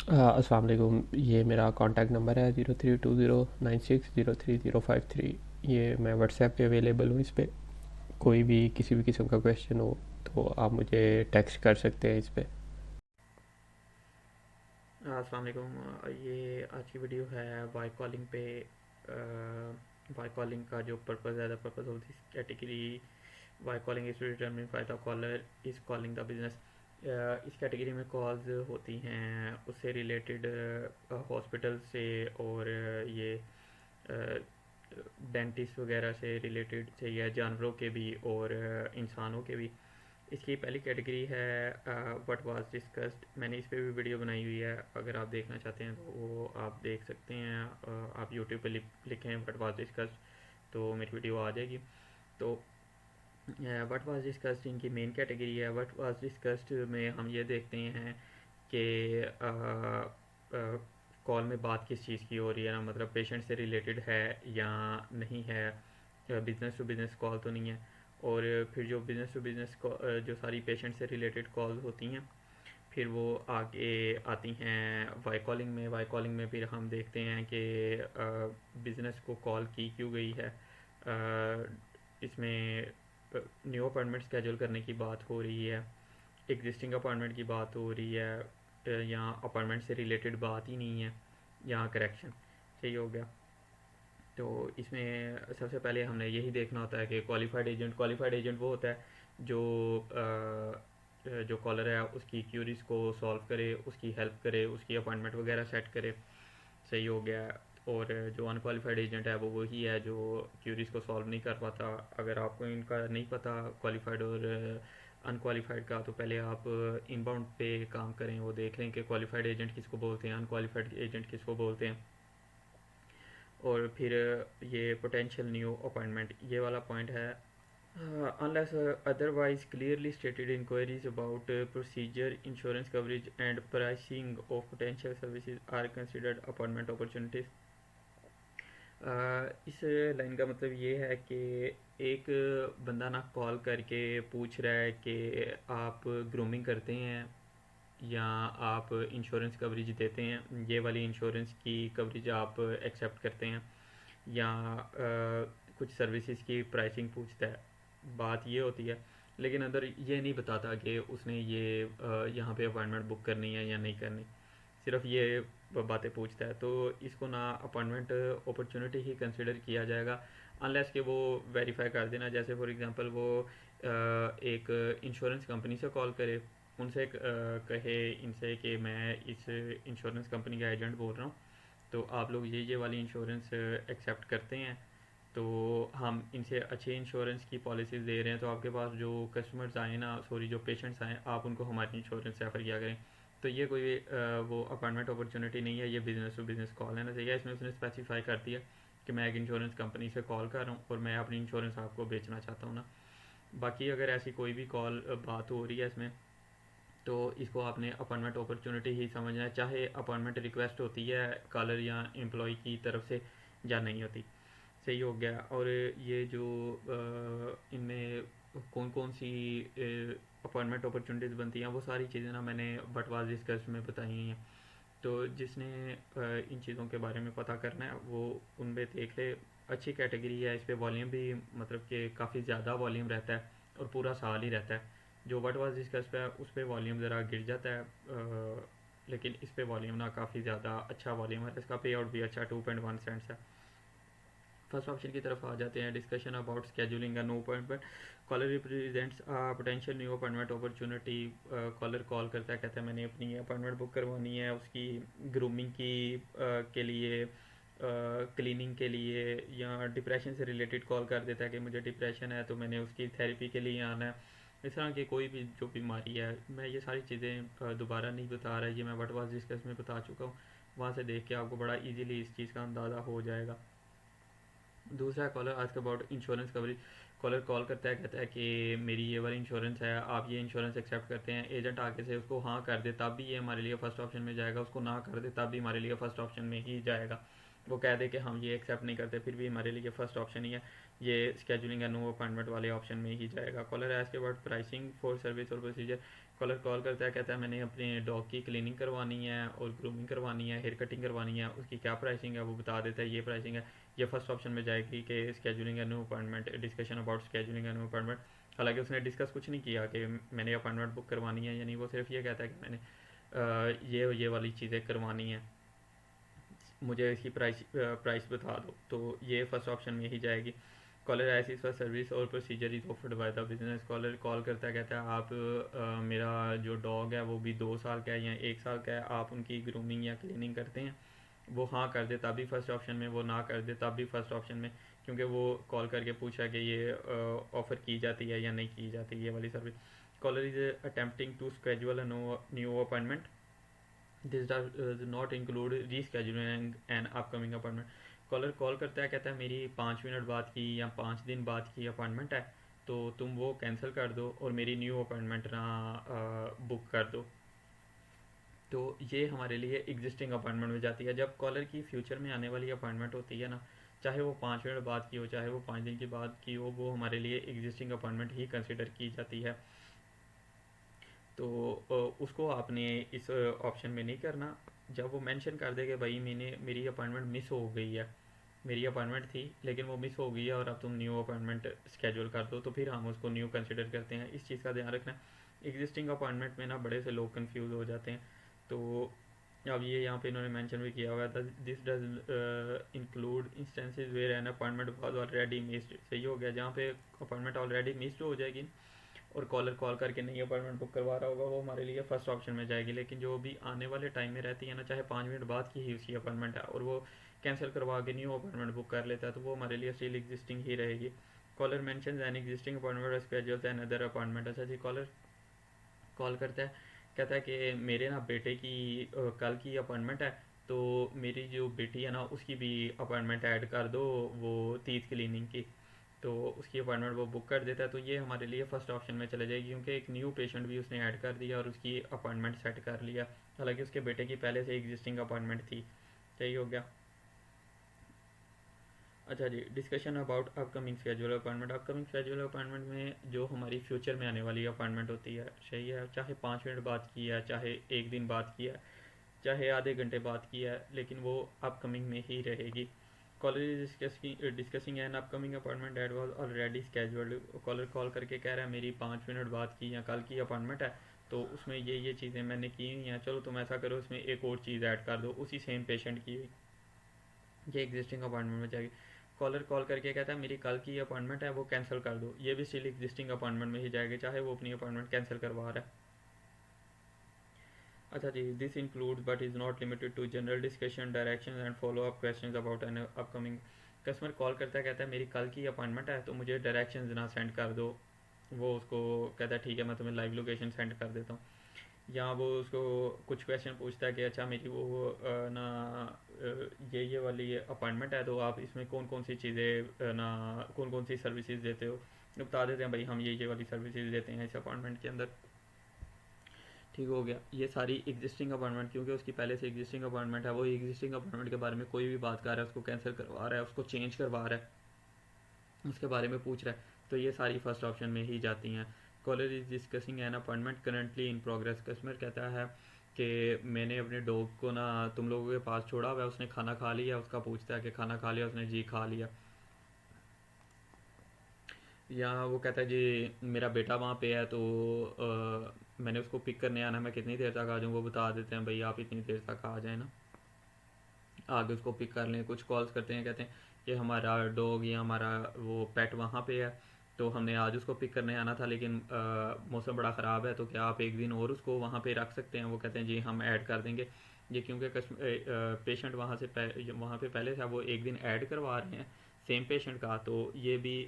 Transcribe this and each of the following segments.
अस्सलाम वालेकुम। ये मेरा कॉन्टैक्ट नंबर है 0320960305 3। ये मैं व्हाट्सएप पे अवेलेबल हूँ। इस पे कोई भी किसी भी किस्म का क्वेश्चन हो तो आप मुझे टेक्स्ट कर सकते हैं इस पे। अस्सलाम वालेकुम। ये आज की वीडियो है वाई कॉलिंग पे। वाई कॉलिंग का जो पर्पज़ है, the purpose of this category why calling is to determine by the caller is calling the business. इस कैटेगरी में कॉल्स होती हैं उससे रिलेटेड, हॉस्पिटल से और ये डेंटिस्ट वगैरह से रिलेटेड चाहिए, जानवरों के भी और इंसानों के भी। इसकी पहली कैटेगरी है व्हाट वाज डिस्कस्ड। मैंने इस पे भी वीडियो बनाई हुई है, अगर आप देखना चाहते हैं तो वो आप देख सकते हैं। आप यूट्यूब पे लिखें व्हाट वाज डिस्कस्ड तो मेरी वीडियो आ जाएगी। तो व्हाट वाज डिस्कस्ड इनकी मेन कैटेगरी है। व्हाट वाज डिस्कस्ड में हम ये देखते हैं कि कॉल में बात किस चीज़ की हो रही है ना, मतलब पेशेंट से रिलेटेड है या नहीं है, बिज़नेस टू बिज़नेस कॉल तो नहीं है। और फिर जो बिज़नेस टू बिज़नेस जो सारी पेशेंट से रिलेटेड कॉल होती हैं, फिर वो आगे आती हैं वाई कॉलिंग में। वाई कॉलिंग में फिर हम देखते हैं कि बिज़नेस को कॉल की क्यों गई है। इसमें न्यू अपॉइंटमेंट स्केजूल करने की बात हो रही है, एग्जिस्टिंग अपॉइंटमेंट की बात हो रही है, या अपॉइंटमेंट से रिलेटेड बात ही नहीं है, यहाँ करेक्शन सही हो गया। तो इसमें सबसे पहले हमने यही देखना होता है कि क्वालिफाइड एजेंट वो होता है जो जो कॉलर है उसकी क्यूरीज को सॉल्व करे, उसकी हेल्प करे, उसकी अपॉइंटमेंट वगैरह सेट करे, सही हो गया। और जो अनक्वालिफाइड एजेंट है वो वही है जो क्यूरीज को सॉल्व नहीं कर पाता। अगर आपको इनका नहीं पता क्वालिफाइड और अनक्वालिफाइड का, तो पहले आप इनबाउंड पे काम करें, वो देख लें कि क्वालिफाइड एजेंट किसको बोलते हैं, अनक्वालिफाइड एजेंट किसको बोलते हैं। और फिर ये पोटेंशियल न्यू अपॉइंटमेंट ये वाला पॉइंट है। Unless otherwise clearly stated, inquiries about procedure, insurance coverage, and pricing of potential services are considered appointment opportunities. इस लाइन का मतलब ये है कि एक बंदा ना कॉल करके पूछ रहा है कि आप ग्रूमिंग करते हैं या आप इंश्योरेंस कवरेज देते हैं, ये वाली इंश्योरेंस की कवरेज आप एक्सेप्ट करते हैं, या कुछ सर्विसेज की प्राइसिंग पूछता है। बात ये होती है, लेकिन अंदर ये नहीं बताता कि उसने ये यहाँ पे अपॉइंटमेंट बुक करनी है या नहीं करनी, सिर्फ ये बातें पूछता है। तो इसको ना अपॉइंटमेंट अपॉर्चुनिटी ही कंसिडर किया जाएगा, अनलेस कि वो वेरीफाई कर देना। जैसे फॉर एग्जांपल वो एक इंश्योरेंस कंपनी से कॉल करे, उनसे कहे इनसे कि मैं इस इंश्योरेंस कंपनी का एजेंट बोल रहा हूँ, तो आप लोग ये वाली इंश्योरेंस एक्सेप्ट करते हैं, तो हम इनसे अच्छे इंश्योरेंस की पॉलिसीज़ दे रहे हैं, तो आपके पास जो कस्टमर्स आए ना, सॉरी जो पेशेंट्स आए, आप उनको हमारी इंश्योरेंस रेफ़र किया करें। तो ये कोई वो अपॉइंटमेंट अपॉर्चुनिटी नहीं है, ये बिज़नेस टू बिज़नेस कॉल है ना, सही है। इसमें उसने स्पेसिफाई कर दिया कि मैं एक इंश्योरेंस कंपनी से कॉल कर रहा हूँ और मैं अपनी इंश्योरेंस आपको बेचना चाहता हूँ ना। बाकी अगर ऐसी कोई भी कॉल बात हो रही है इसमें, तो इसको आपने अपॉइंटमेंट अपॉर्चुनिटी ही समझना है, चाहे अपॉइंटमेंट रिक्वेस्ट होती है कॉलर या एम्प्लॉय की तरफ से या नहीं होती, सही हो गया। और ये जो इनमें कौन कौन सी अपॉइंटमेंट अपॉर्चुनिटीज़ बनती हैं, वो सारी चीज़ें ना मैंने बटवाज डिस्कस में बताई हैं। तो जिसने इन चीज़ों के बारे में पता करना है वो उनमें देख ले। अच्छी कैटेगरी है, इस पे वॉल्यूम भी मतलब कि काफ़ी ज़्यादा वॉल्यूम रहता है और पूरा साल ही रहता है। जो वट वाज डिस्कस पे है उस पर वॉल्यूम ज़रा गिर जाता है, लेकिन इस पे वॉल्यूम ना काफ़ी ज़्यादा अच्छा वॉल्यूम है, इसका पे आउट भी अच्छा 2.1 सेंट्स है। फर्स्ट ऑप्शन की तरफ आ जाते हैं, discussion about scheduling no appointment. Caller represents potential new appointment opportunity. Caller call करता है, कहता है मैंने अपनी अपॉइंटमेंट बुक करवानी है उसकी ग्रूमिंग की के लिए, क्लीनिंग के लिए, या डिप्रेशन से रिलेटेड कॉल कर देता है कि मुझे डिप्रेशन है तो मैंने उसकी थेरेपी के लिए आना है। इस तरह की कोई भी जो बीमारी है, मैं ये सारी चीज़ें दोबारा नहीं बता रहा, ये मैं वट वाज डिस्कस में बता चुका हूँ। वहाँ से देख के आपको बड़ा इजीली इस चीज़ का अंदाज़ा हो जाएगा। दूसरा caller ask about insurance coverage. Caller call करता है, कहता है कि मेरी ये वाली इंश्योरेंस है, आप ये इंश्योरेंस एक्सेप्ट करते हैं। एजेंट आगे से उसको हाँ कर दे तब भी ये हमारे लिए फर्स्ट ऑप्शन में जाएगा, उसको ना कर दे तब भी हमारे लिए फर्स्ट ऑप्शन में ही जाएगा। वो कह दे कि हम ये एक्सेप्ट नहीं करते, फिर भी हमारे लिए फर्स्ट ऑप्शन ही है, ये स्केजुलिंग है नो अपॉइंटमेंट वाले ऑप्शन में ही जाएगा। कॉलर है इसके बाद प्राइसिंग फॉर सर्विस और प्रोसीजर। कॉलर कॉल करता है, कहता है मैंने अपने डॉग की क्लीनिंग करवानी है और ग्रूमिंग करवानी है, हेयर कटिंग करवानी है, उसकी क्या प्राइसिंग है वो बता देता है, ये प्राइसिंग है। ये फर्स्ट ऑप्शन में जाएगी कि scheduling an appointment, discussion about scheduling an appointment. हालांकि उसने डिस्कस कुछ नहीं किया कि मैंने अपॉइंटमेंट बुक करवानी है या नहीं, वो सिर्फ ये कहता है कि मैंने ये वाली चीज़ें करवानी है, मुझे इसकी प्राइस बता दो। तो ये फर्स्ट ऑप्शन में ही जाएगी। कॉलर एसिस फॉर सर्विस और procedure is offered by the business. Caller call करता है, कहता है आप मेरा जो डॉग है वो भी 2 साल का है या 1 साल का है, आप उनकी ग्रूमिंग या क्लीनिंग करते हैं? वो हाँ कर दे तब भी फर्स्ट ऑप्शन में, वो ना कर दे तब भी फर्स्ट ऑप्शन में, क्योंकि वो कॉल करके पूछा कि ये ऑफ़र की जाती है या नहीं की जाती ये वाली service. Caller is attempting to schedule a new appointment, this does not include rescheduling an upcoming appointment. Caller call करता है, कहता है मेरी 5 मिनट बाद की या 5 दिन बाद की अपॉइंटमेंट है, तो तुम वो कैंसिल कर दो और मेरी न्यू अपॉइंटमेंट ना बुक कर दो। तो ये हमारे लिए एग्जिस्टिंग अपॉइंटमेंट में जाती है। जब कॉलर की फ्यूचर में आने वाली अपॉइंटमेंट होती है ना, चाहे वो 5 मिनट बाद की हो चाहे वो 5 दिन के बाद की हो, वो हमारे लिए एग्जिस्टिंग अपॉइंटमेंट ही कंसिडर की जाती है। तो उसको आपने इस ऑप्शन में नहीं करना। जब वो मेंशन कर दे कि भाई मेरी अपॉइंटमेंट मिस हो गई है, मेरी अपॉइंटमेंट थी लेकिन वो मिस हो गई है और अब तुम न्यू अपॉइंटमेंट स्केड्यूल कर दो, तो फिर हम उसको न्यू कंसिडर करते हैं। इस चीज़ का ध्यान रखना। एग्जिस्टिंग अपॉइंटमेंट में ना बड़े से लोग कंफ्यूज हो जाते हैं। तो अब ये यहाँ पे इन्होंने मेंशन भी किया हुआ है, this does include instances where an appointment was already missed. सही हो गया, जहाँ पे अपॉइंटमेंट ऑलरेडी मिस्ड हो जाएगी और कॉलर कॉल करके नई अपॉइंटमेंट बुक करवा रहा होगा, वो हमारे लिए फर्स्ट ऑप्शन में जाएगी। लेकिन जो भी आने वाले टाइम में रहती है ना, चाहे 5 मिनट बाद की ही उसकी अपॉइंटमेंट है और वो कैंसिल करवा के न्यू अपॉइंटमेंट बुक कर लेता है, तो वो हमारे लिए स्टिल एग्जिस्टिंग ही रहेगी। Caller mentions an existing appointment schedules an other appointment. अच्छा जी, कॉलर कॉल करता है, कहता है कि मेरे ना बेटे की कल की अपॉइंटमेंट है, तो मेरी जो बेटी है ना उसकी भी अपॉइंटमेंट ऐड कर दो, वो टीथ क्लीनिंग की। तो उसकी अपॉइंटमेंट वो बुक कर देता है, तो ये हमारे लिए फर्स्ट ऑप्शन में चले जाएगी, क्योंकि एक न्यू पेशेंट भी उसने ऐड कर दिया और उसकी अपॉइंटमेंट सेट कर लिया। हालांकि उसके बेटे की पहले से एग्जिस्टिंग अपॉइंटमेंट थी। सही हो गया। अच्छा जी, discussion about upcoming schedule appointment. Upcoming schedule appointment में जो हमारी फ्यूचर में आने वाली अपॉइंटमेंट होती है, सही है, चाहे 5 मिनट बाद की है, चाहे 1 दिन बाद की है, चाहे आधे घंटे बाद की है, लेकिन वो अपकमिंग में ही रहेगी। Caller is discussing an upcoming appointment that was already scheduled. Caller call करके कह रहा है मेरी 5 मिनट बाद की या कल की अपॉइंटमेंट है, तो उसमें ये चीज़ें मैंने की हुई हैं, चलो तुम ऐसा करो उसमें एक और चीज़ ऐड कर दो उसी सेम पेशेंट की। ये एग्जिस्टिंग अपॉइंटमेंट में जाएगी। कॉलर कॉल करके कहता है मेरी कल की अपॉइंटमेंट है वो कैंसिल कर दो, ये भी स्टिल एग्जिस्टिंग अपॉइंटमेंट में ही जाएगी, चाहे वो अपनी अपॉइंटमेंट कैंसिल करवा रहा है। अच्छा जी, this includes but is not limited to general discussion, direction and follow up question about an upcoming. Customer call करता है, कहता है मेरी कल की अपॉइंटमेंट है तो मुझे डायरेक्शन ना सेंड कर दो। वो उसको कहता है ठीक है मैं तुम्हें लाइव लोकेशन सेंड कर देता हूँ। या वो उसको कुछ क्वेश्चन पूछता है कि अच्छा मेरी वो ना ये वाली अपॉइंटमेंट है, तो आप इसमें कौन कौन सी चीज़ें ना कौन कौन सी सर्विसेज देते हो। तो बता देते हैं भाई हम ये वाली सर्विसेज देते हैं इस अपॉइंटमेंट के अंदर। ठीक हो गया। ये सारी एग्जिस्टिंग अपॉइंटमेंट, क्योंकि उसकी पहले से एग्जिस्टिंग अपॉइंटमेंट है, वो एग्जिस्टिंग अपॉइंटमेंट के बारे में कोई भी बात कर रहा है, उसको कैंसिल करवा रहा है, उसको चेंज करवा रहा है, उसके बारे में पूछ रहा है, तो ये सारी फर्स्ट ऑप्शन में ही जाती हैं। Caller is discussing an appointment currently in progress. Customer कहता है कि मैंने अपने डॉग को ना तुम लोगों के पास छोड़ा हुआ है, उसने खाना खा लिया, उसका पूछता है कि खाना खा लिया, उसने जी खा लिया। या वो कहता है जी मेरा बेटा वहाँ पे है, तो मैंने उसको पिक करने आना, मैं कितनी देर तक आ जाऊँ, वो बता देते हैं भाई आप इतनी देर तक आ जाए ना, आगे उसको पिक कर लें। कुछ कॉल्स करते हैं, कहते हैं कि हमारा डॉग या हमारा वो पेट वहाँ पे है, तो हमने आज उसको पिक करने आना था, लेकिन मौसम बड़ा ख़राब है, तो क्या आप 1 दिन और उसको वहाँ पे रख सकते हैं? वो कहते हैं जी हम ऐड कर देंगे। ये क्योंकि पेशेंट वहाँ पे पहले था, वो 1 दिन ऐड करवा रहे हैं सेम पेशेंट का, तो ये भी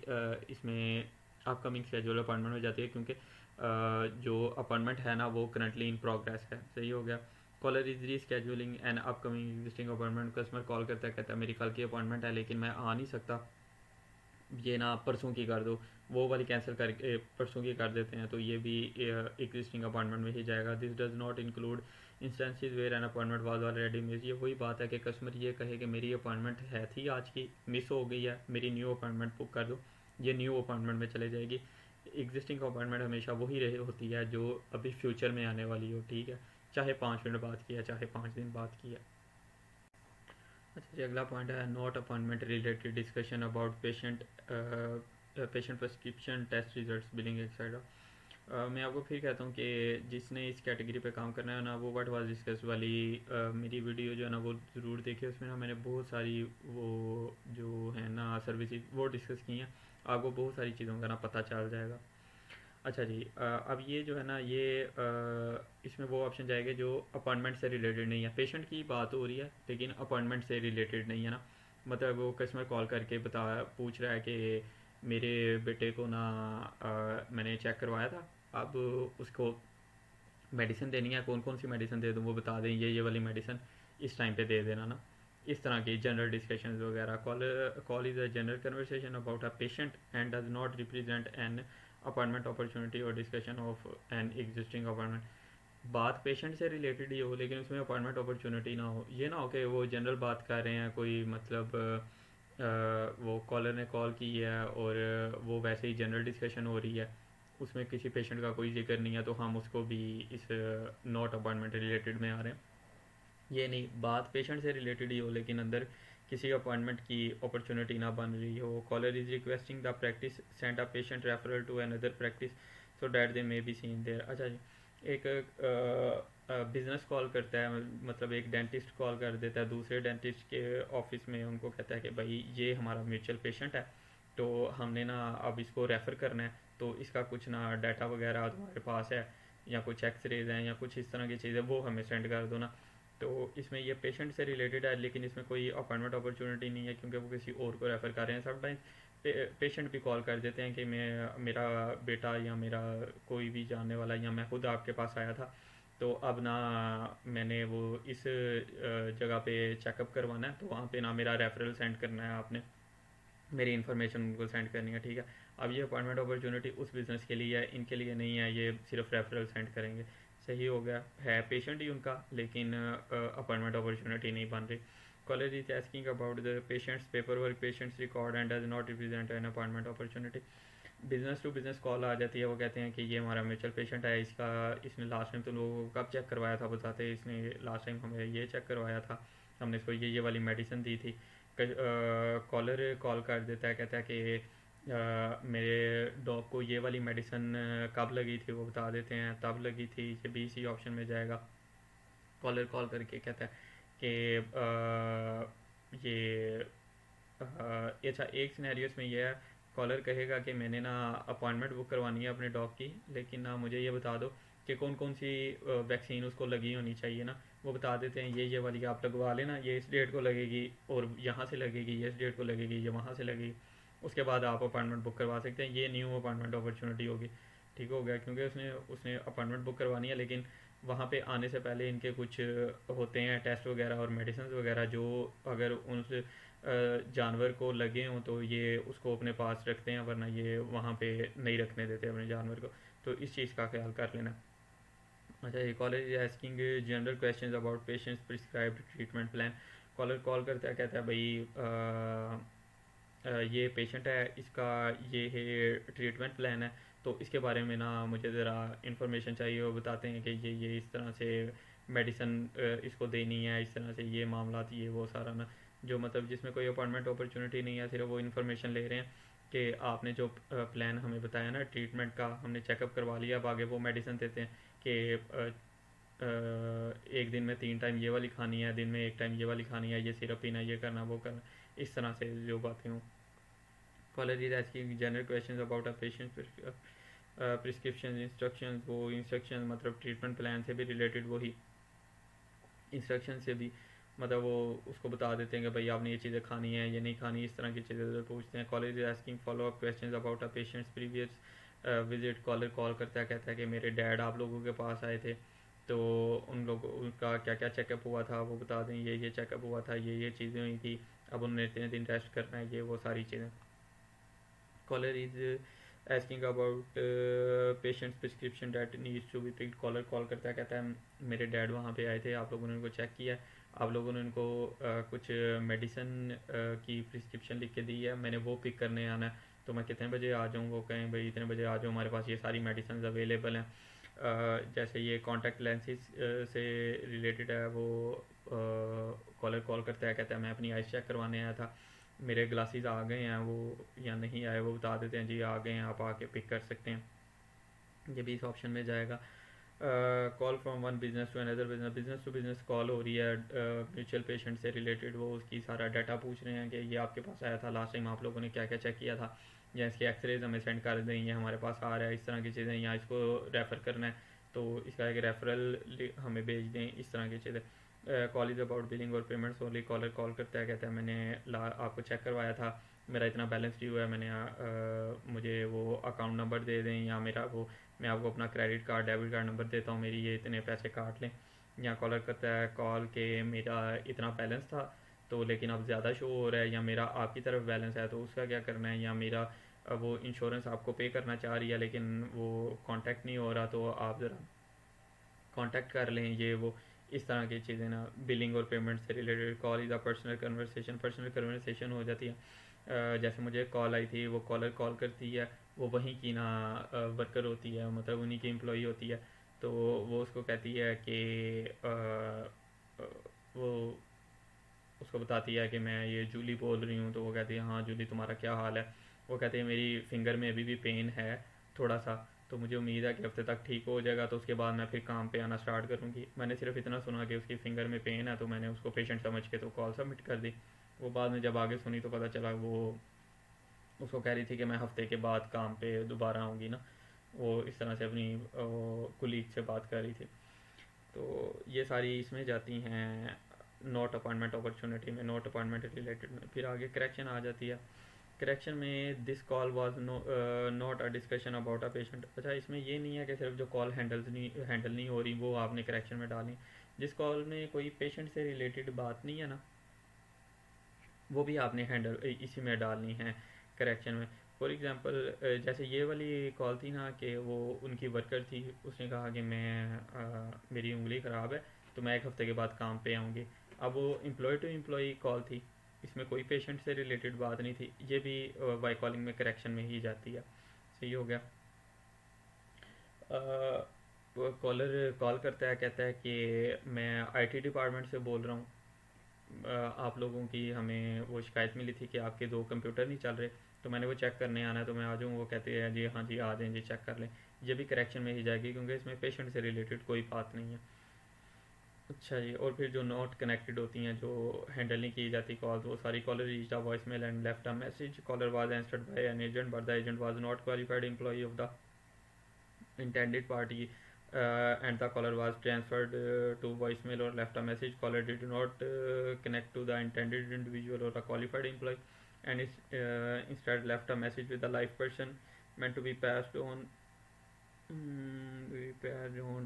इसमें अपकमिंग शेड्यूल अपॉइंटमेंट हो जाती है, क्योंकि जो अपॉइंटमेंट है ना वो करंटली इन प्रोग्रेस है। सही हो गया। Caller is rescheduling an upcoming existing appointment. Customer call करता है, कहता है मेरी कल की अपॉइंटमेंट है लेकिन मैं आ नहीं सकता, ये ना परसों की कर दो। वो वाली कैंसिल करके परसों की कर देते हैं, तो ये भी एग्जिस्टिंग अपॉइंटमेंट में ही जाएगा। This does not include instances where an appointment was already miss. ये वही बात है कि कस्टमर ये कहे कि मेरी अपॉइंटमेंट है थी आज की, मिस हो गई है, मेरी न्यू अपॉइंटमेंट बुक कर दो, ये न्यू अपॉइंटमेंट में चले जाएगी। एग्जिस्टिंग अपॉइंटमेंट हमेशा वही रही होती है जो अभी फ्यूचर में आने वाली हो, ठीक है, चाहे 5 मिनट बाद की है चाहे 5 दिन बाद की है। अच्छा जी, अगला पॉइंट है not appointment related discussion about patient patient prescription test results billing etcetera. मैं आपको फिर कहता हूँ कि जिसने इस कैटेगरी पे काम करना है ना, वो व्हाट वाज डिस्कस वाली मेरी वीडियो जो है ना वो ज़रूर देखिए। उसमें ना मैंने बहुत सारी वो जो है ना सर्विसेज वो डिस्कस की हैं, आपको बहुत सारी चीज़ों का ना पता चल जाएगा। अच्छा जी, अब ये जो है ना ये इसमें वो ऑप्शन जाएगा जो अपॉइंटमेंट से रिलेटेड नहीं है। पेशेंट की बात हो रही है लेकिन अपॉइंटमेंट से रिलेटेड नहीं है ना। मतलब वो कस्टमर कॉल करके बता पूछ रहा है कि मेरे बेटे को ना मैंने चेक करवाया था, अब उसको मेडिसिन देनी है, कौन कौन सी मेडिसिन दे दूँ वो बता दें, ये वाली मेडिसिन इस टाइम पे दे देना ना। इस तरह की जनरल डिस्कशन वगैरह। Call is a general conversation about a patient and does not represent an appointment opportunity और discussion of an existing appointment. बात पेशेंट से रिलेटेड ही हो लेकिन उसमें अपॉइंटमेंट अपॉर्चुनिटी ना हो, ये ना हो कि वो जनरल बात कर रहे हैं कोई, मतलब वो कॉलर ने कॉल की है और वो वैसे ही जनरल डिस्कशन हो रही है, उसमें किसी पेशेंट का कोई जिक्र नहीं है, तो हम उसको भी इस नॉट अपॉइंटमेंट रिलेटेड में आ रहे हैं। ये नहीं, बात पेशेंट से रिलेटेड ही हो लेकिन अंदर किसी अपॉइंटमेंट की अपॉर्चुनिटी ना बन रही हो। Caller is requesting the practice send a patient referral to another practice so that they may be seen there. अच्छा जी, एक बिजनेस कॉल करता है, मतलब एक डेंटिस्ट कॉल कर देता है दूसरे डेंटिस्ट के ऑफिस में, उनको कहता है कि भाई ये हमारा म्यूचुअल पेशेंट है, तो हमने ना अब इसको रेफ़र करना है, तो इसका कुछ ना डाटा वगैरह तुम्हारे पास है या कुछ एक्सरेज हैं या कुछ इस तरह की चीज़ें, वो हमें सेंड कर दो ना। तो इसमें ये पेशेंट से रिलेटेड है लेकिन इसमें कोई अपॉइंटमेंट अपॉर्चुनिटी नहीं है क्योंकि वो किसी और को रेफ़र कर रहे हैं। समटाइम्स पेशेंट भी कॉल कर देते हैं कि मैं मेरा बेटा या मेरा कोई भी जानने वाला या मैं खुद आपके पास आया था, तो अब ना मैंने वो इस जगह पे चेकअप करवाना है, तो वहाँ पे ना मेरा रेफरल सेंड करना है, आपने मेरी इन्फॉर्मेशन उनको सेंड करनी है, ठीक है। अब ये अपॉइंटमेंट अपॉर्चुनिटी उस बिज़नेस के लिए है, इनके लिए नहीं है, ये सिर्फ रेफरल सेंड करेंगे। सही हो गया, है पेशेंट ही उनका लेकिन अपॉइंटमेंट अपॉर्चुनिटी नहीं बन रही। College is asking about the patient's paper work patient's record and does not represent an appointment opportunity. Business to business call आ जाती है, वो कहते हैं कि ये हमारा म्यूचुअल पेशेंट है, इसका इसने लास्ट टाइम तो लोगों को कब चेक करवाया था बताते हैं, इसने लास्ट टाइम हमें ये चेक करवाया था, हमने इसको ये वाली मेडिसिन दी थी। कॉलर कॉल कर देता है, कहता है कि मेरे डॉग को ये वाली मेडिसिन कब लगी थी, वो बता देते हैं तब लगी थी, ये भी इसी ऑप्शन में जाएगा। कॉलर कॉल करके कहता है कि ये अच्छा, एक सिनेरियो में ये है, कॉलर कहेगा कि मैंने ना अपॉइंटमेंट बुक करवानी है अपने डॉग की, लेकिन ना मुझे ये बता दो कि कौन कौन सी वैक्सीन उसको लगी होनी चाहिए ना। वो बता देते हैं ये वाली आप लगवा लेना, ये इस डेट को लगेगी और यहाँ से लगेगी, ये इस डेट को लगेगी, ये वहाँ से लगेगी, उसके बाद आप अपॉइंटमेंट बुक करवा सकते हैं। ये न्यू अपॉइंटमेंट अपॉर्चुनिटी होगी, ठीक हो गया, क्योंकि उसने उसने अपॉइंटमेंट बुक करवानी है लेकिन वहाँ पे आने से पहले इनके कुछ होते हैं टेस्ट वगैरह और मेडिसिन वगैरह, जो अगर उस जानवर को लगे हों तो ये उसको अपने पास रखते हैं, वरना ये वहाँ पे नहीं रखने देते अपने जानवर को, तो इस चीज़ का ख्याल कर लेना। अच्छा, ये college is asking general questions about patients prescribed treatment plan. Caller call करता है, कहता है भाई ये पेशेंट है, इसका ये है ट्रीटमेंट प्लान है, तो इसके बारे में ना मुझे ज़रा इन्फॉर्मेशन चाहिए। वो बताते हैं कि ये इस तरह से मेडिसिन इसको देनी है, इस तरह से ये मामला, ये वो सारा ना, जो मतलब जिसमें कोई अपॉइंटमेंट अपॉर्चुनिटी नहीं है, सिर्फ वो इन्फॉर्मेशन ले रहे हैं कि आपने जो प्लान हमें बताया ना ट्रीटमेंट का, हमने चेकअप करवा लिया, अब आगे वो मेडिसिन देते हैं कि एक दिन में 3 टाइम ये वाली खानी है, दिन में एक टाइम ये वाली खानी है, ये सिरप पीना, ये करना, वो करना, इस तरह से जो बातें हों। College is asking general questions about a patient prescription instructions. वो इंस्ट्रक्शन मतलब ट्रीटमेंट प्लान से भी रिलेटेड, वही इंस्ट्रक्शन से भी, मतलब वो उसको बता देते हैं कि भाई आपने ये चीज़ें खानी है, ये नहीं खानी, इस तरह की चीज़ें पूछते हैं। College is asking follow up questions about a patients previous visit. Caller call करता है, कहता है कि मेरे डैड आप लोगों के पास आए थे, तो उन लोगों उनका क्या क्या चेकअप हुआ था वो बता दें, ये चेकअप हुआ था, ये चीज़ें हुई थी, अब उन्हें इतने दिन टेस्ट करना है, ये वो सारी चीज़ें। Caller is asking about patients prescription date needs to be picked. Caller call करता है, कहता है मेरे डैड वहाँ पे आए थे, आप लोगों ने उनको चेक किया, आप लोगों ने उनको कुछ मेडिसिन की प्रिस्क्रिप्शन लिख के दी है, मैंने वो पिक करने आना है, तो मैं कितने बजे आ जाऊँ, वो कहें भाई इतने बजे आ जाओ, हमारे पास ये सारी मेडिसिन अवेलेबल हैं। जैसे ये कॉन्टैक्ट लेंसेज से रिलेटेड है, वो कॉलर कॉल करता है, कहता है मैं अपनी आइस चेक करवाने आया था, मेरे ग्लासेस आ गए हैं वो या नहीं आए, वो बता देते हैं जी आ गए हैं, आप आके पिक कर सकते हैं। ये भी इस ऑप्शन में जाएगा। Call from one business to another business, business to business call हो रही है म्यूचुअल पेशेंट से रिलेटेड, वो उसकी सारा डाटा पूछ रहे हैं कि ये आपके पास आया था लास्ट टाइम, आप लोगों ने क्या क्या चेक किया था, या इसके एक्सरेज हमें सेंड कर दें, ये हमारे पास आ रहा है, इस तरह की चीज़ें, या इसको रेफ़र करना है तो इसका एक रेफरल हमें भेज दें, इस तरह की चीज़ें। कॉल इज़ अबाउट बिलिंग और पेमेंट्स ओनली, कॉलर कॉल करता है, कहता है मैंने आपको चेक करवाया था, मेरा इतना बैलेंस ड्यू है, मैंने मुझे वो अकाउंट नंबर दे दें, या मेरा वो मैं आपको अपना credit card debit card number देता हूँ, मेरी ये इतने पैसे काट लें। या कॉलर करता है कॉल के मेरा इतना बैलेंस था तो लेकिन अब ज़्यादा शो हो रहा है, या मेरा आपकी तरफ बैलेंस है तो उसका क्या करना है, या मेरा वो इंश्योरेंस आपको पे करना चाह रही है लेकिन वो कांटेक्ट नहीं हो रहा, तो आप ज़रा कांटेक्ट कर लें, ये वो इस तरह की चीज़ें ना, बिलिंग और पेमेंट से related. Call is a personal conversation, personal conversation हो जाती है। जैसे मुझे कॉल आई थी, वो कॉलर कॉल करती है, वो वहीं की ना वर्कर होती है, मतलब उन्हीं की एम्प्लॉई होती है, तो वो उसको कहती है कि वो उसको बताती है कि मैं ये जूली बोल रही हूँ, तो वो कहती है हाँ जूली तुम्हारा क्या हाल है, वो कहती है मेरी फिंगर में अभी भी पेन है थोड़ा सा, तो मुझे उम्मीद है कि हफ्ते तक ठीक हो जाएगा, तो उसके बाद मैं फिर काम पे आना स्टार्ट करूँगी। मैंने सिर्फ इतना सुना कि उसकी फिंगर में पेन है, तो मैंने उसको पेशेंट समझ के तो कॉल सबमिट कर दी। वो बाद में जब आगे सुनी तो पता चला वो उसको कह रही थी कि मैं हफ्ते के बाद काम पे दोबारा आऊँगी ना, वो इस तरह से अपनी कुलीग से बात कर रही थी। तो ये सारी इसमें जाती हैं नॉट अपॉइंटमेंट अपॉर्चुनिटी में, नॉट अपॉइंटमेंट रिलेटेड में। फिर आगे करेक्शन आ जाती है। करेक्शन में this call was not a discussion about a patient. अच्छा, इसमें ये नहीं है कि सिर्फ जो कॉल हैंडल नहीं हो रही वो आपने करेक्शन में डाली, जिस कॉल में कोई पेशेंट से रिलेटेड बात नहीं है ना, वो भी आपने हैंडल इसी में डालनी है करेक्शन में। फॉर एग्ज़ाम्पल जैसे ये वाली कॉल थी ना कि वो उनकी वर्कर थी, उसने कहा कि मेरी उंगली ख़राब है तो मैं एक हफ़्ते के बाद काम पे आऊँगी। अब वो एम्प्लॉय टू एम्प्लॉय कॉल थी, इसमें कोई पेशेंट से रिलेटेड बात नहीं थी, ये भी वाई कॉलिंग में करेक्शन में ही जाती है। सही हो गया। कॉलर कॉल करता है, कहता है कि मैं आईटी डिपार्टमेंट से बोल रहा हूँ, आप लोगों की हमें वो शिकायत मिली थी कि आपके दो कंप्यूटर नहीं चल रहे, तो मैंने वो चेक करने आना है, तो मैं आ जाऊँ, वो कहते हैं जी हाँ जी आ जाएं जी चेक कर लें। ये भी करेक्शन में ही जाएगी क्योंकि इसमें पेशेंट से रिलेटेड कोई बात नहीं है। अच्छा जी, और फिर जो नॉट कनेक्टेड होती हैं, जो हैंडल नहीं की जाती कॉल, वो सारी caller reached a voicemail and left a message, caller was answered by an agent but the agent was not qualified employee of the intended party, and the caller was transferred to voicemail or left a message. Caller did not connect to the intended individual or a qualified employee, and instead left a message with a live person meant to be passed on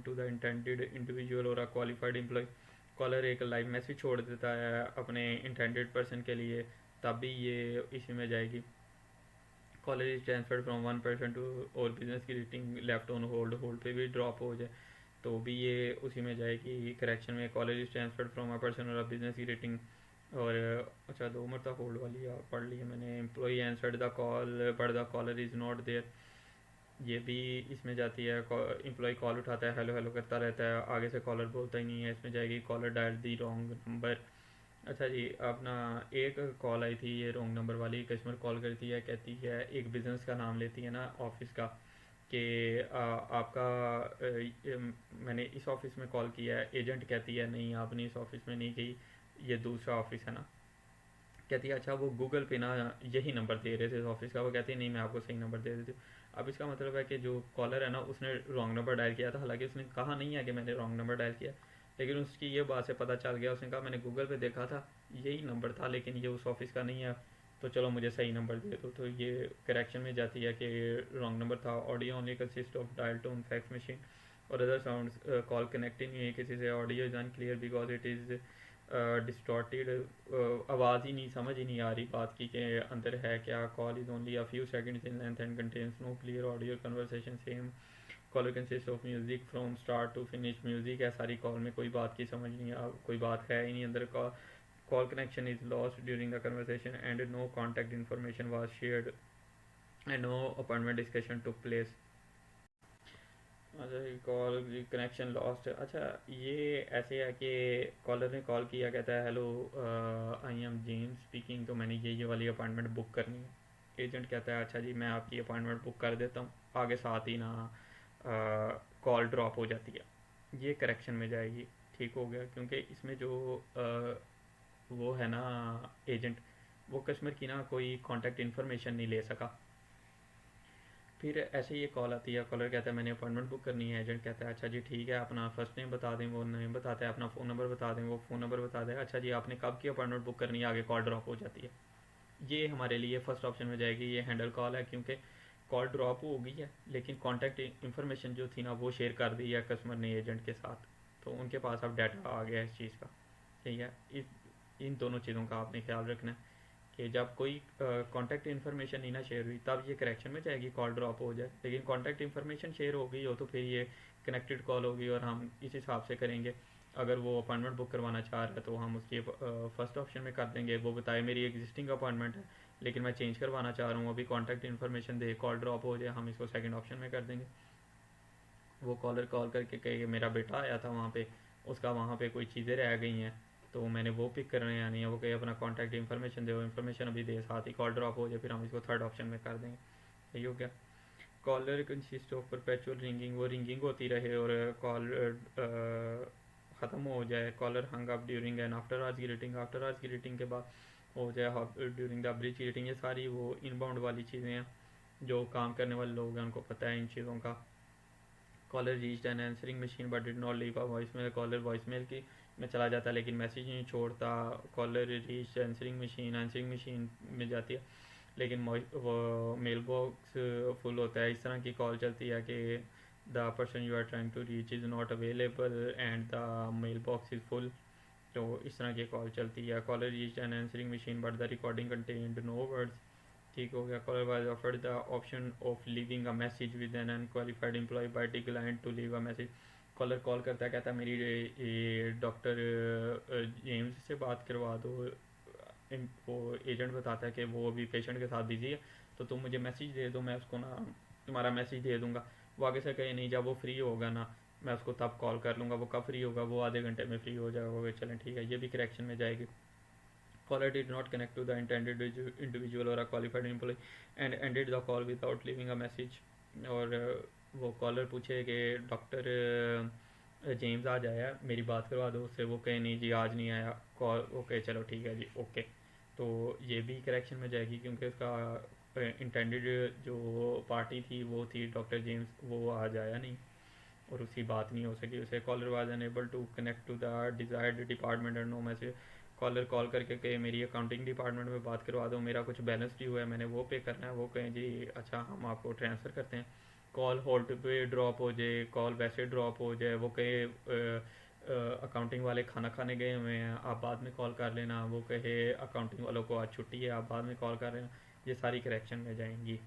to the intended individual or a qualified employee. Caller एक live message छोड़ देता है अपने intended person के लिए, तब भी ये इसी में जाएगी। Caller is transferred from one person to, और बिजनेस की rating left on hold, hold पे भी ड्रॉप हो जाए तो भी ये उसी में जाएगी करेक्शन में। Caller is transferred from a person or a business की रेटिंग, और अच्छा दो मरतबा होल्ड वाली पढ़ ली है मैंने। Employee answered the call but the caller is not there, ये भी इसमें जाती है। एम्प्लॉय कॉल उठाता है, हेलो हेलो करता रहता है, आगे से कॉलर बोलता ही नहीं है, इसमें जाएगी caller dial the wrong number. अच्छा जी, अपना एक कॉल आई थी ये रॉन्ग नंबर वाली, कस्टमर कॉल करती है, कहती है एक बिज़नेस का नाम लेती है ना ऑफिस का, कि आपका मैंने इस ऑफिस में कॉल किया है। एजेंट कहती है नहीं आपने इस ऑफिस में नहीं की, ये दूसरा ऑफिस है ना। कहती है अच्छा वो गूगल पे ना यही नंबर दे रहे थे इस ऑफिस का, वो कहती है नहीं मैं आपको सही नंबर दे देती हूँ। अब इसका मतलब है कि जो कॉलर है ना उसने रॉन्ग नंबर डायल किया था, हालांकि उसने कहा नहीं है कि मैंने रॉन्ग नंबर डायल किया, लेकिन उसकी ये बात से पता चल गया, उसने कहा मैंने गूगल पे देखा था यही नंबर था लेकिन ये उस ऑफिस का नहीं है, तो चलो मुझे सही नंबर दे दो, तो ये करेक्शन में जाती है कि रॉन्ग नंबर था। Audio only consist of dial tone fax machine और अदर साउंड्स, कॉल कनेक्टिंग नहीं है किसी से, audio is unclear because it is distorted, आवाज़ ही नहीं समझ ही नहीं आ रही बात की के अंदर है क्या। Call is only a few seconds in length and contains no clear audio conversation same. Call consist of music from start to finish, music है सारी कॉल में, कोई बात की समझ नहीं आ, कोई बात है ही नहीं अंदर का। Call connection is lost during the conversation and no contact information was shared, and no appointment discussion took place. अच्छा, कॉल कनेक्शन लॉस्ट। अच्छा, ये ऐसे है कि कॉलर ने कॉल किया, कहता है hello I am James speaking, तो मैंने ये वाली अपॉइंटमेंट बुक करनी है। एजेंट कहता है अच्छा जी मैं आपकी अपॉइंटमेंट बुक कर देता हूँ, आगे साथ ही ना कॉल ड्रॉप हो जाती है, ये करेक्शन में जाएगी। ठीक हो गया, क्योंकि इसमें जो वो है ना एजेंट, वो कस्टमर की ना कोई कांटेक्ट इन्फॉर्मेशन नहीं ले सका। फिर ऐसे ही एक कॉल आती है, कॉलर कहता है मैंने अपॉइंटमेंट बुक करनी है। एजेंट कहता है अच्छा जी ठीक है, अपना फर्स्ट नेम बता दें, वो नेम बताता है, अपना फ़ोन नंबर बता दें, वो फ़ोन नंबर बता दें। अच्छा जी आपने कब की अपॉइंटमेंट बुक करनी है, आगे कॉल ड्रॉप हो जाती है। ये हमारे लिए फर्स्ट ऑप्शन में जाएगी, ये हैंडल कॉल है, क्योंकि कॉल ड्रॉप हो गई है लेकिन कॉन्टैक्ट इन्फॉर्मेशन जो थी ना वो शेयर कर दी है कस्टमर ने एजेंट के साथ, तो उनके पास अब डाटा आ गया है इस चीज़ का। ठीक है, इस इन दोनों चीज़ों का आपने ख्याल रखना है कि जब कोई कॉन्टैक्ट इन्फॉर्मेशन नहीं ना शेयर हुई तब ये करेक्शन में जाएगी, कॉल ड्रॉप हो जाए। लेकिन कॉन्टैक्ट इन्फॉर्मेशन शेयर हो गई हो तो फिर ये कनेक्टेड कॉल होगी और हम इस हिसाब से करेंगे। अगर वो अपॉइंटमेंट बुक करवाना चाह रहा है तो हम उसके फर्स्ट ऑप्शन में कर देंगे, वो बताए मेरी एग्जिस्टिंग अपॉइंटमेंट है लेकिन मैं चेंज करवाना चाह रहा हूँ, अभी कॉन्टैक्ट इन्फॉर्मेशन दे, कॉल ड्रॉप हो जाए, हम इसको सेकंड ऑप्शन में कर देंगे। वो कॉलर कॉल करके कहे मेरा बेटा आया था वहाँ पे, उसका वहाँ पे कोई चीज़ें रह गई हैं तो मैंने वो पिक करने आनी है, वो कहे अपना कॉन्टैक्ट इन्फॉर्मेशन दे, वो इन्फॉर्मेशन अभी दे, साथ ही कॉल ड्रॉप हो जाए, फिर हम इसको थर्ड ऑप्शन में कर देंगे। सही हो गया। Caller consist of perpetual ringing, वो रिंगिंग होती रहे और कॉल ख़त्म हो जाए। Caller hung up during and after hours greeting, after hours greeting के बाद हो जाए ड्यूरिंग द ब्रिज ग्रीटिंग। ये सारी वो इनबाउंड वाली चीज़ें हैं, जो काम करने वाले लोग हैं उनको पता है इन चीज़ों का। Caller reached an answering machine but did not leave a voicemail, caller voicemail की में चला जाता है लेकिन मैसेज नहीं छोड़ता। कॉलर रीच्ड आंसरिंग मशीन में जाती है लेकिन वो मेल बॉक्स फुल होता है। इस तरह की कॉल चलती है कि the person you are trying to reach is not available and the mailbox is full, तो इस तरह की कॉल चलती है। Caller reached an answering machine but the recording contained no words. ठीक हो गया। Caller was offered the option of leaving a message with an unqualified employee by decline to leave a message. Caller call करता है, कहता है मेरी ये doctor James से बात करवा दो। वो एजेंट बताता है कि वो अभी पेशेंट के साथ बिजी है तो तुम मुझे मैसेज दे दो, मैं उसको ना तुम्हारा मैसेज दे दूंगा। वो आगे से कहे नहीं, जब वो फ्री होगा ना मैं उसको तब कॉल कर लूँगा, वो कब फ्री होगा, वो आधे घंटे में फ्री हो जाएगा। चलें ठीक है, ये भी करेक्शन में जाएगी। Caller did not connect to the intended individual or a qualified employee and ended the call without leaving a message। और वो कॉलर पूछे कि डॉक्टर जेम्स आज आया, मेरी बात करवा दो उससे, वो कहे नहीं जी आज नहीं आया। कॉल ओके चलो ठीक है जी ओके, तो ये भी करेक्शन में जाएगी क्योंकि उसका इंटेंडेड जो पार्टी थी वो थी डॉक्टर जेम्स, वो आज आया नहीं और उसकी बात नहीं हो सकी उसे। Caller was unable to connect to the desired department and no message. Caller call करके कहे मेरी अकाउंटिंग डिपार्टमेंट में बात करवा दो, मेरा कुछ बैलेंस ड्यू है, मैंने वो पे करना है। वो कहें जी अच्छा हम आपको ट्रांसफ़र करते हैं। कॉल होल्ड पे ड्रॉप हो जाए, कॉल वैसे ड्रॉप हो जाए, वो कहे अकाउंटिंग वाले खाना खाने गए हुए हैं आप बाद में कॉल कर लेना, वो कहे अकाउंटिंग वालों को आज छुट्टी है आप बाद में कॉल कर लेना। ये सारी करेक्शन में जाएंगी।